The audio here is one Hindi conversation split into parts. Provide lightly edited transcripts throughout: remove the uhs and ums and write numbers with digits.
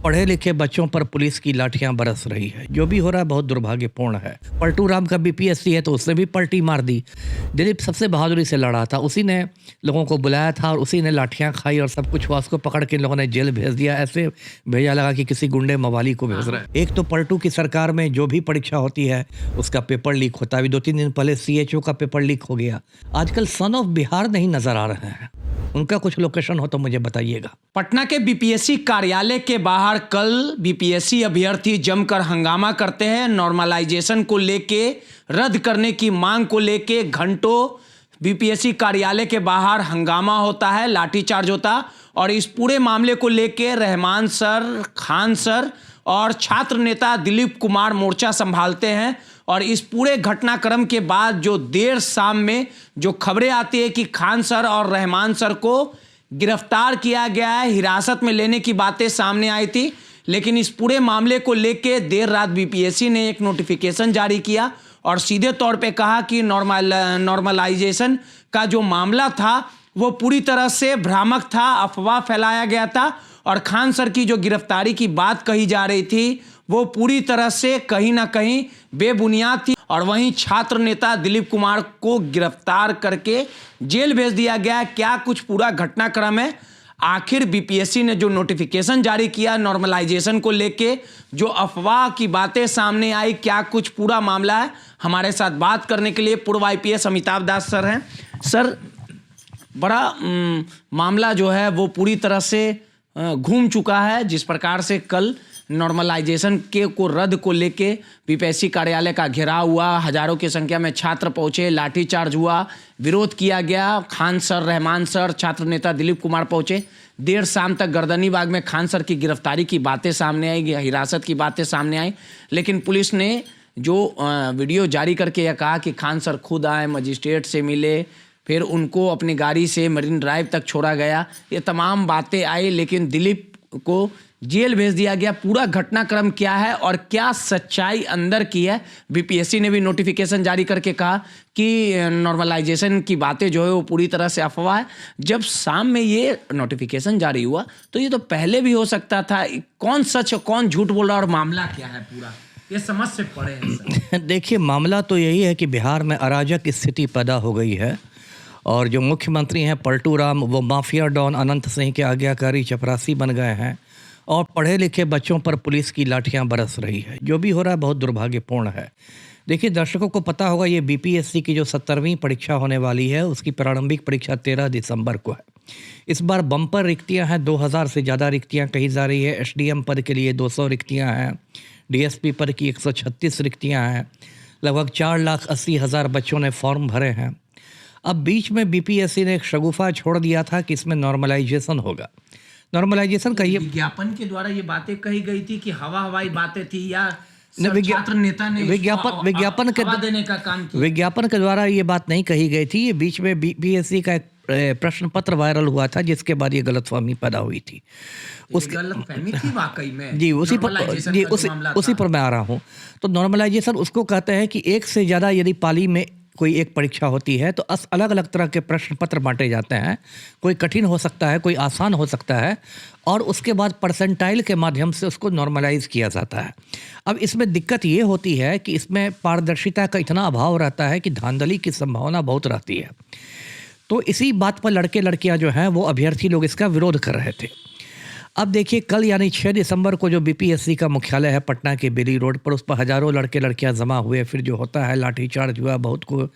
पढ़े लिखे बच्चों पर पुलिस की लाठियां बरस रही है। जो भी हो रहा है बहुत दुर्भाग्यपूर्ण है। पलटू राम का बीपीएससी है तो उसने भी पलटी मार दी। दिलीप सबसे बहादुरी से लड़ा था, उसी ने लोगों को बुलाया था और उसी ने लाठियां खाई और सब कुछ हुआ। उसको पकड़ के इन लोगों ने जेल भेज दिया। ऐसे भेजा लगा कि किसी गुंडे मवाली को भेज रहा है। एक तो पलटू की सरकार में जो भी परीक्षा होती है उसका पेपर लीक होता है। अभी 2-3 दिन पहले सीएचओ का पेपर लीक हो गया। आजकल सन ऑफ बिहार नहीं नजर आ रहे हैं। उनका कुछ लोकेशन हो तो मुझे बताइएगा। पटना के बीपीएससी कार्यालय के बाहर कल बीपीएससी अभ्यर्थी जमकर हंगामा करते हैं। नॉर्मलाइजेशन को लेके, रद्द करने की मांग को लेके घंटों बीपीएससी कार्यालय के बाहर हंगामा होता है, लाठीचार्ज होता। और इस पूरे मामले को लेके रहमान सर, खान सर और छात्र नेता दिलीप कुमार मोर्चा संभालते हैं। और इस पूरे घटनाक्रम के बाद जो देर शाम में जो खबरें आती है कि खान सर और रहमान सर को गिरफ्तार किया गया है, हिरासत में लेने की बातें सामने आई थी। लेकिन इस पूरे मामले को लेके देर रात बीपीएससी ने एक नोटिफिकेशन जारी किया और सीधे तौर पे कहा कि नॉर्मलाइजेशन का जो मामला था वो पूरी तरह से भ्रामक था, अफवाह फैलाया गया था। और खान सर की जो गिरफ्तारी की बात कही जा रही थी वो पूरी तरह से कहीं ना कहीं बेबुनियाद थी। और वहीं छात्र नेता दिलीप कुमार को गिरफ्तार करके जेल भेज दिया गया। क्या कुछ पूरा घटनाक्रम है, आखिर बीपीएससी ने जो नोटिफिकेशन जारी किया नॉर्मलाइजेशन को लेके, जो अफवाह की बातें सामने आई, क्या कुछ पूरा मामला है, हमारे साथ बात करने के लिए पूर्व आईपीएस अमिताभ दास सर हैं। सर, बड़ा मामला जो है वो पूरी तरह से घूम चुका है। जिस प्रकार से कल नॉर्मलाइजेशन के को रद्द को लेके बीपीएससी कार्यालय का घेराव हुआ, हजारों की संख्या में छात्र पहुंचे, लाठीचार्ज हुआ, विरोध किया गया। खान सर, रहमान सर, छात्र नेता दिलीप कुमार पहुंचे। देर शाम तक गर्दनीबाग में खान सर की गिरफ्तारी की बातें सामने आई, हिरासत की बातें सामने आई। लेकिन पुलिस ने जो वीडियो जारी करके यह कहा कि खान सर खुद आए, मजिस्ट्रेट से मिले, फिर उनको अपनी गाड़ी से मरीन ड्राइव तक छोड़ा गया, ये तमाम बातें आई। लेकिन दिलीप को जेल भेज दिया गया। पूरा घटनाक्रम क्या है और क्या सच्चाई अंदर की है? बीपीएससी ने भी नोटिफिकेशन जारी करके कहा कि नॉर्मलाइजेशन की बातें जो है वो पूरी तरह से अफवाह है। जब शाम में ये नोटिफिकेशन जारी हुआ तो ये तो पहले भी हो सकता था। कौन सच और कौन झूठ बोल रहा और मामला क्या है पूरा, ये समझ से पड़े हैं। देखिए, मामला तो यही है कि बिहार में अराजक स्थिति पैदा हो गई है और जो मुख्यमंत्री हैं पलटू राम, वो माफिया डॉन अनंत सिंह के आज्ञाकारी चपरासी बन गए हैं और पढ़े लिखे बच्चों पर पुलिस की लाठियां बरस रही है। जो भी हो रहा है बहुत दुर्भाग्यपूर्ण है। देखिए, दर्शकों को पता होगा ये बीपीएससी की जो 17वीं परीक्षा होने वाली है उसकी प्रारंभिक परीक्षा 13 दिसंबर को है। इस बार बम्पर रिक्तियां हैं, 2000 से ज़्यादा रिक्तियां कही जा रही है। एसडीएम पद के लिए 200 रिक्तियाँ हैं, डीएसपी पद की 136 रिक्तियाँ हैं। लगभग 4,80,000 बच्चों ने फॉर्म भरे हैं। अब बीच में बीपीएससी ने एक शगुफा छोड़ दिया था कि इसमें नॉर्मलाइजेशन होगा। नॉर्मलाइजेशन का ये विज्ञापन के द्वारा ये बातें कही गई थी कि हवाई बातें थी या छात्र नेता ने विज्ञापन देने का काम किया? विज्ञापन के द्वारा ये बात नहीं कही गई थी। ये बीच में बीपीएससी का एक प्रश्न पत्र वायरल हुआ था जिसके बाद ये गलतफहमी पैदा हुई थी। उसकी गलतफहमी थी वाकई में। जी, उसी पर मैं आ रहा हूँ। तो नॉर्मलाइजेशन उसको कहते हैं कि एक से ज़्यादा यदि पाली में कोई एक परीक्षा होती है तो अलग अलग तरह के प्रश्न पत्र बांटे जाते हैं। कोई कठिन हो सकता है, कोई आसान हो सकता है और उसके बाद परसेंटाइल के माध्यम से उसको नॉर्मलाइज किया जाता है। अब इसमें दिक्कत ये होती है कि इसमें पारदर्शिता का इतना अभाव रहता है कि धांधली की संभावना बहुत रहती है। तो इसी बात पर लड़के लड़कियां जो हैं वो अभ्यर्थी लोग इसका विरोध कर रहे थे। अब देखिए, कल यानी 6 दिसंबर को जो बीपीएससी का मुख्यालय है पटना के बेली रोड पर, उस पर हजारों लड़के लड़कियां जमा हुए। फिर जो होता है लाठीचार्ज हुआ, बहुत को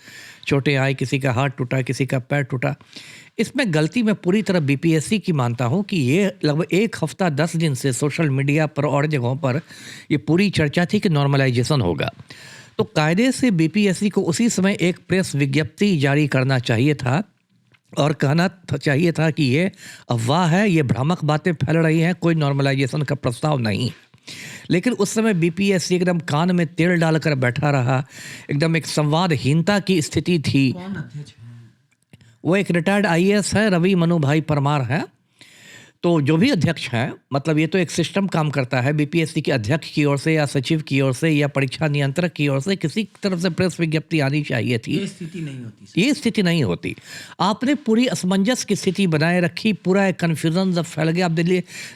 चोटें आई, किसी का हाथ टूटा, किसी का पैर टूटा। इसमें गलती मैं पूरी तरह बीपीएससी की मानता हूं कि ये लगभग 1 हफ्ता 10 दिन से सोशल मीडिया पर और जगहों पर ये पूरी चर्चा थी कि नॉर्मलाइजेशन होगा। तो कायदे से बीपीएससी को उसी समय एक प्रेस विज्ञप्ति जारी करना चाहिए था और कहना चाहिए था कि ये अफवाह है, ये भ्रामक बातें फैल रही हैं, कोई नॉर्मलाइजेशन का प्रस्ताव नहीं। लेकिन उस समय बीपीएससी एकदम कान में तेल डालकर बैठा रहा, एकदम एक संवादहीनता की स्थिति थी। कौन अध्यक्ष है? वो एक रिटायर्ड आईएएस है, रवि मनु भाई परमार है। तो जो भी अध्यक्ष हैं, मतलब ये तो एक सिस्टम काम करता है, बीपीएससी के अध्यक्ष की ओर से या सचिव की ओर से या परीक्षा नियंत्रक की ओर से किसी तरफ से प्रेस विज्ञप्ति आनी चाहिए थी। ये स्थिति नहीं होती। ये स्थिति नहीं होती। आपने पूरी असमंजस की स्थिति बनाए रखी, पूरा एक कन्फ्यूजन जब फैल गया। अब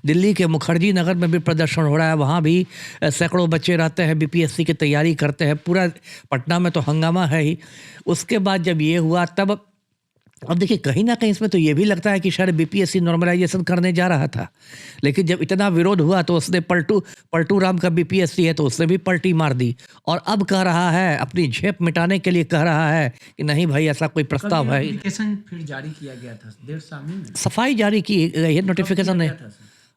दिल्ली के मुखर्जी नगर में भी प्रदर्शन हो रहा है, वहाँ भी सैकड़ों बच्चे रहते हैं, बीपीएससी की तैयारी करते हैं, पूरा पटना में तो हंगामा है ही। उसके बाद जब ये हुआ तब अब देखिए कहीं ना कहीं इसमें तो ये भी लगता है कि शायद बीपीएससी नॉर्मलाइजेशन करने जा रहा था, लेकिन जब इतना विरोध हुआ तो उसने पलटू राम का बीपीएससी है तो उसने भी पलटी मार दी और अब कह रहा है, अपनी झेप मिटाने के लिए कह रहा है कि नहीं भाई ऐसा कोई प्रस्ताव है। नोटिफिकेशन फिर जारी किया गया था देर शाम में, सफाई जारी की गई है, नोटिफिकेशन नहीं,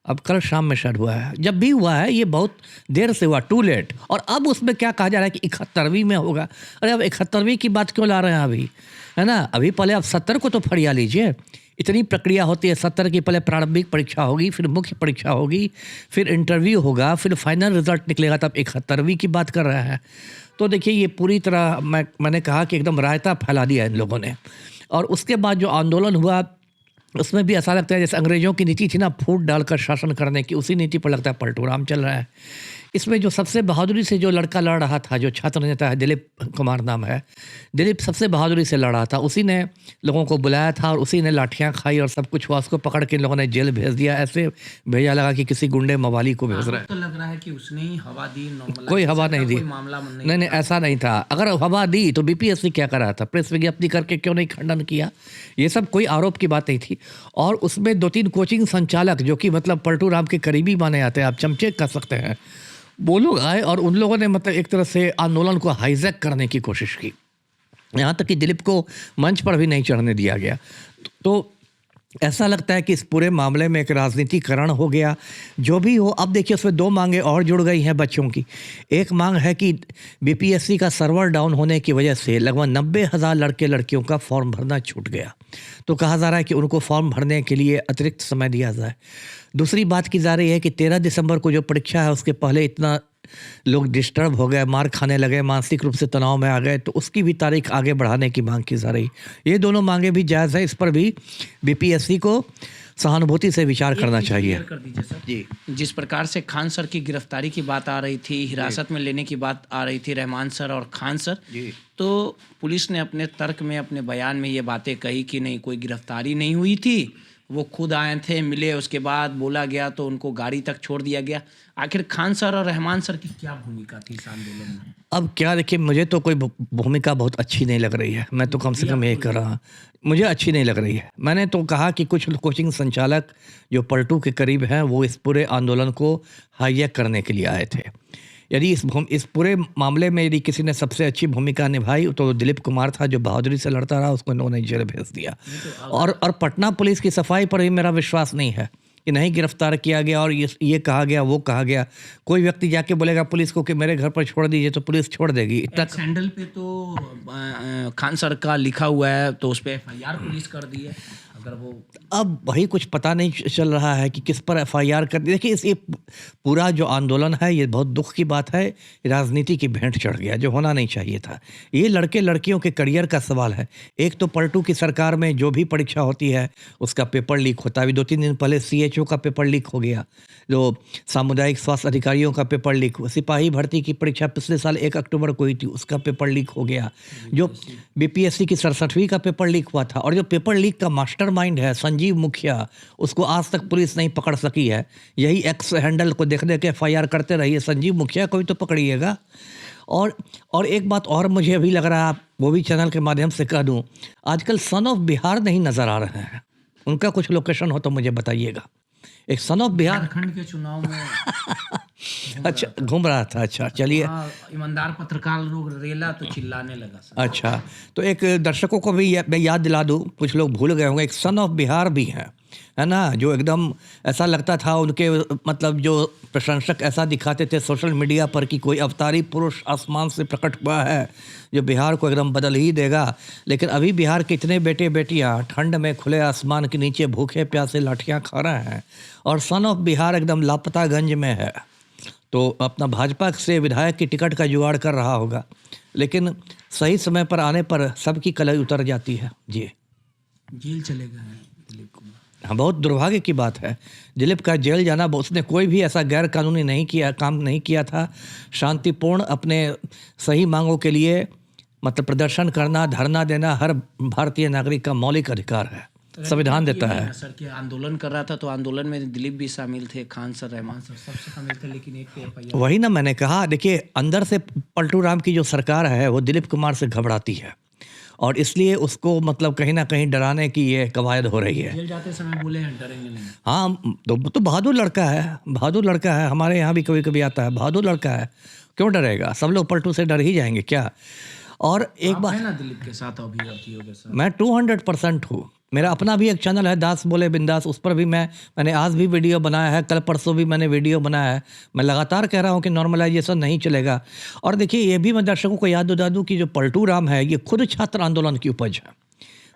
अब कल शाम में शायद हुआ है। जब भी हुआ है ये बहुत देर से हुआ, टू लेट। और अब उसमें क्या कहा जा रहा है कि 71वीं में होगा। अरे अब 71वीं की बात क्यों ला रहे हैं अभी, है ना? अभी पहले आप 70 को तो फरिया लीजिए। इतनी प्रक्रिया होती है 70 की, पहले प्रारंभिक परीक्षा होगी, फिर मुख्य परीक्षा होगी, फिर इंटरव्यू होगा, फिर फाइनल रिजल्ट निकलेगा, तब 71वीं की बात कर रहा है। तो देखिए ये पूरी तरह मैंने कहा कि एकदम रायता फैला दिया इन लोगों ने। और उसके बाद जो आंदोलन हुआ उसमें भी ऐसा लगता है जैसे अंग्रेजों की नीति थी ना, फूट डालकर शासन करने की, उसी नीति पर लगता है पलटू राम चल रहा है। इसमें जो सबसे बहादुरी से जो लड़का लड़ रहा था, जो छात्र नेता है, दिलीप कुमार नाम है, दिलीप सबसे बहादुरी से लड़ रहा था। उसी ने लोगों को बुलाया था और उसी ने लाठियां खाई और सब कुछ हुआ। उसको पकड़ के इन लोगों ने जेल भेज दिया, ऐसे भेजा लगा कि किसी गुंडे मवाली को भेज रहा है। तो लग रहा है कि उसने ही हवा दी, कोई हवा नहीं दी, मामला नहीं ऐसा नहीं था। अगर हवा दी तो बीपीएससी क्या कर रहा था, प्रेस विज्ञप्ति करके क्यों नहीं खंडन किया? ये सब कोई आरोप की बात नहीं थी। और उसमें 2-3 कोचिंग संचालक जो कि मतलब पलटू राम के करीबी माने जाते हैं, आप चमचे कह सकते हैं, वो लोग आए और उन लोगों ने मतलब एक तरह से आंदोलन को हाईजैक करने की कोशिश की। यहाँ तक कि दिलीप को मंच पर भी नहीं चढ़ने दिया गया। तो ऐसा लगता है कि इस पूरे मामले में एक राजनीतिकरण हो गया। जो भी हो, अब देखिए उसमें 2 मांगें और जुड़ गई हैं बच्चों की। एक मांग है कि बीपीएससी का सर्वर डाउन होने की वजह से लगभग 90,000 लड़के लड़कियों का फॉर्म भरना छूट गया। तो कहा जा रहा है कि उनको फॉर्म भरने के लिए अतिरिक्त समय दिया जाए। दूसरी बात की जा रही है कि 13 दिसंबर को जो परीक्षा है उसके पहले इतना लोग डिस्टर्ब हो गए, मार खाने लगे, मानसिक रूप से तनाव में आ गए, तो उसकी भी तारीख आगे बढ़ाने की मांग की जा रही। ये दोनों मांगे भी जायज़ है, इस पर भी बीपीएससी को सहानुभूति से विचार करना चाहिए। कर दीजिए सर जी। जिस प्रकार से खान सर की गिरफ्तारी की बात आ रही थी, हिरासत में लेने की बात आ रही थी, रहमान सर और खान सर, तो पुलिस ने अपने तर्क में, अपने बयान में ये बातें कही कि नहीं कोई गिरफ्तारी नहीं हुई थी, वो खुद आए थे, मिले, उसके बाद बोला गया तो उनको गाड़ी तक छोड़ दिया गया। आखिर खान सर और रहमान सर की क्या भूमिका थी इस आंदोलन में? अब क्या देखिए, मुझे तो कोई भूमिका बहुत अच्छी नहीं लग रही है। मैं तो कम से कम यही कर रहा, मुझे अच्छी नहीं लग रही है। मैंने तो कहा कि कुछ कोचिंग संचालक जो पलटू के करीब हैं वो इस पूरे आंदोलन को हाईजैक करने के लिए आए थे। यदि इस पूरे मामले में यदि किसी ने सबसे अच्छी भूमिका निभाई तो दिलीप कुमार था, जो बहादुरी से लड़ता रहा, उसको इन्होंने जेल भेज दिया। और पटना पुलिस की सफाई पर भी मेरा विश्वास नहीं है कि नहीं गिरफ्तार किया गया और ये कहा गया, वो कहा गया। कोई व्यक्ति जाके बोलेगा पुलिस को कि मेरे घर पर छोड़ दीजिए तो पुलिस छोड़ देगी। सैंडल पे तो खान सर का लिखा हुआ है, तो उस पर एफआईआर पुलिस कर दी है। अगर वो अब वही कुछ पता नहीं चल रहा है कि किस पर एफआईआर कर दी। देखिए ये पूरा जो आंदोलन है ये बहुत दुख की बात है, राजनीति की भेंट चढ़ गया, जो होना नहीं चाहिए था। ये लड़के लड़कियों के करियर का सवाल है। एक तो पलटू की सरकार में जो भी परीक्षा होती है उसका पेपर लीक होता है। अभी 2-3 दिन पहले CHO का पेपर लीक हो गया, जो सामुदायिक स्वास्थ्य अधिकारियों का पेपर लीक हुआ। सिपाही भर्ती की परीक्षा पिछले साल 1 अक्टूबर को हुई थी, उसका पेपर लीक हो गया। जो बीपीएससी की 67वीं का पेपर लीक हुआ था। और जो पेपर लीक का मास्टरमाइंड है संजीव मुखिया, उसको आज तक पुलिस नहीं पकड़ सकी है। यही एक्स हैंडल को देख के एफआईआर करते रहिए, संजीव मुखिया को भी तो पकड़िएगा। और एक बात और मुझे अभी लग रहा है, वो भी चैनल के माध्यम से कह दूं, आजकल सन ऑफ बिहार नहीं नज़र आ रहे हैं। उनका कुछ लोकेशन हो तो मुझे बताइएगा। एक सन ऑफ बिहार झारखंड के चुनाव में अच्छा घूम रहा था। अच्छा चलिए, ईमानदार पत्रकार लोग रेला तो चिल्लाने लगा सर। अच्छा तो एक दर्शकों को भी मैं याद दिला दूं, कुछ लोग भूल गए होंगे, एक सन ऑफ बिहार भी है ना, जो एकदम ऐसा लगता था उनके मतलब जो प्रशंसक ऐसा दिखाते थे सोशल मीडिया पर कि कोई अवतारी पुरुष आसमान से प्रकट हुआ है जो बिहार को एकदम बदल ही देगा। लेकिन अभी बिहार के इतने बेटे बेटियां ठंड में खुले आसमान के नीचे भूखे प्यासे लाठियां खा रहे हैं और सन ऑफ बिहार एकदम लापतागंज में है। तो अपना भाजपा से विधायक की टिकट का जुगाड़ कर रहा होगा, लेकिन सही समय पर आने पर सबकी कलई उतर जाती है। जी जेल चले गए हैं दिलीप कुमार। हाँ, बहुत दुर्भाग्य की बात है। दिलीप का जेल जाना, उसने कोई भी ऐसा गैर कानूनी काम नहीं किया था। शांतिपूर्ण अपने सही मांगों के लिए मतलब प्रदर्शन करना, धरना देना हर भारतीय नागरिक का मौलिक अधिकार है, संविधान देता है। सर के आंदोलन कर रहा था तो आंदोलन में दिलीप भी शामिल थे, खान सर, रहमान सर सबसे शामिल थे, लेकिन एक पे FIR। वही ना मैंने कहा, देखिए अंदर से पलटू राम की जो सरकार है वो दिलीप कुमार से घबराती है और इसलिए उसको मतलब कहीं ना कहीं डराने की ये कवायद हो रही है। जेल जाते समय बोले हैं डरेंगे नहीं। हाँ, तो बहादुर लड़का है, बहादुर लड़का है। हमारे यहाँ भी कभी कभी आता है, बहादुर लड़का है, क्यों डरेगा? सब लोग पलटू से डर ही जाएंगे क्या? और एक बात है ना दिलीप के साथ, अभियर्थियों के साथ मैं 200% हूँ। मेरा अपना भी एक चैनल है, दास बोले बिंदास, उस पर भी मैंने आज भी वीडियो बनाया है, कल परसों भी मैंने वीडियो बनाया है। मैं लगातार कह रहा हूँ कि नॉर्मलाइजेशन नहीं चलेगा। और देखिए ये भी मैं दर्शकों को याद दिला दूँ कि जो पलटू राम है ये खुद छात्र आंदोलन की उपज है।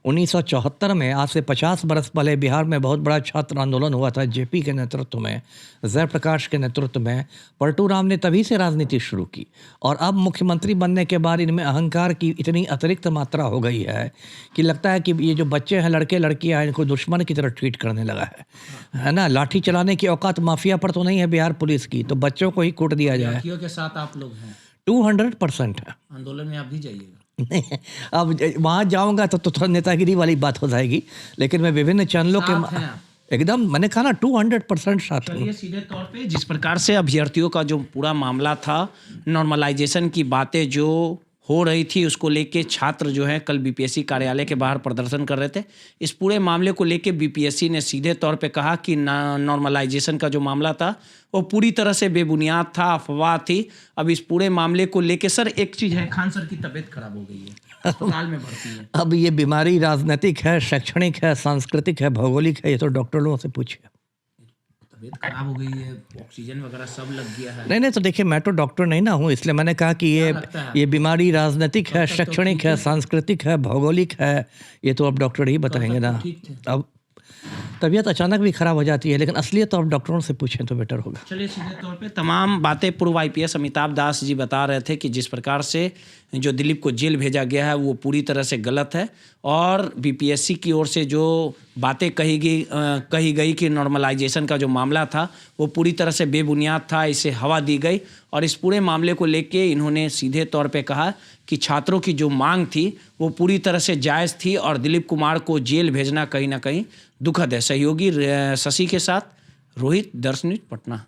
1974 में, आज से 50 बरस पहले बिहार में बहुत बड़ा छात्र आंदोलन हुआ था जेपी के नेतृत्व में, जयप्रकाश के नेतृत्व में। पलटू राम ने तभी से राजनीति शुरू की और अब मुख्यमंत्री बनने के बाद इनमें अहंकार की इतनी अतिरिक्त मात्रा हो गई है कि लगता है कि ये जो बच्चे हैं, लड़के लड़कियां, इनको दुश्मन की तरह ट्रीट करने लगा है ना। लाठी चलाने की औकात माफिया पर तो नहीं है बिहार पुलिस की, तो बच्चों को ही कूट दिया जाए। अभियर्थियों के साथ आप लोग हैं, 200% है। आंदोलन में आप भी जाइएगा। नहीं, अब वहाँ जाऊँगा तो थोड़ा नेतागिरी वाली बात हो जाएगी, लेकिन मैं विभिन्न चैनलों के एकदम, मैंने कहा ना 200% साथ हूँ। चलिए सीधे तौर पे जिस प्रकार से अभ्यर्थियों का जो पूरा मामला था, नॉर्मलाइजेशन की बातें जो हो रही थी उसको लेके छात्र जो है कल बीपीएससी कार्यालय के बाहर प्रदर्शन कर रहे थे। इस पूरे मामले को लेके बीपीएससी ने सीधे तौर पे कहा कि नॉर्मलाइजेशन का जो मामला था वो पूरी तरह से बेबुनियाद था, अफवाह थी। अब इस पूरे मामले को लेके सर एक चीज़ है, खान सर की तबीयत खराब हो गई है, अस्पताल में भर्ती है। अब ये बीमारी राजनीतिक है, शैक्षणिक है, सांस्कृतिक है, भौगोलिक है, ये तो डॉक्टर लोगों से पूछिए। तबीयत खराब हो गई है, ऑक्सीजन वगैरह सब लग गया है। नहीं, तो देखिए मैं तो डॉक्टर नहीं ना हूँ, इसलिए मैंने कहा कि ये बीमारी राजनीतिक है, शैक्षणिक है, सांस्कृतिक है, भौगोलिक है, ये तो अब डॉक्टर ही बताएंगे ना। अब तबीयत अचानक भी खराब हो जाती है, लेकिन असलियत तो आप डॉक्टरों से पूछें तो बेटर होगा। चलिए सीधे तौर पे तमाम बातें पूर्व IPS अमिताभ दास जी बता रहे थे कि जिस प्रकार से जो दिलीप को जेल भेजा गया है वो पूरी तरह से गलत है और बीपीएससी की ओर से जो बातें कही गई कि नॉर्मलाइजेशन का जो मामला था वो पूरी तरह से बेबुनियाद था, इसे हवा दी गई। और इस पूरे मामले को लेके इन्होंने सीधे तौर पे कहा कि छात्रों की जो मांग थी वो पूरी तरह से जायज़ थी और दिलीप कुमार को जेल भेजना कहीं ना कहीं दुखद है। सहयोगी शशि के साथ रोहित, दर्श न्यूज़, पटना।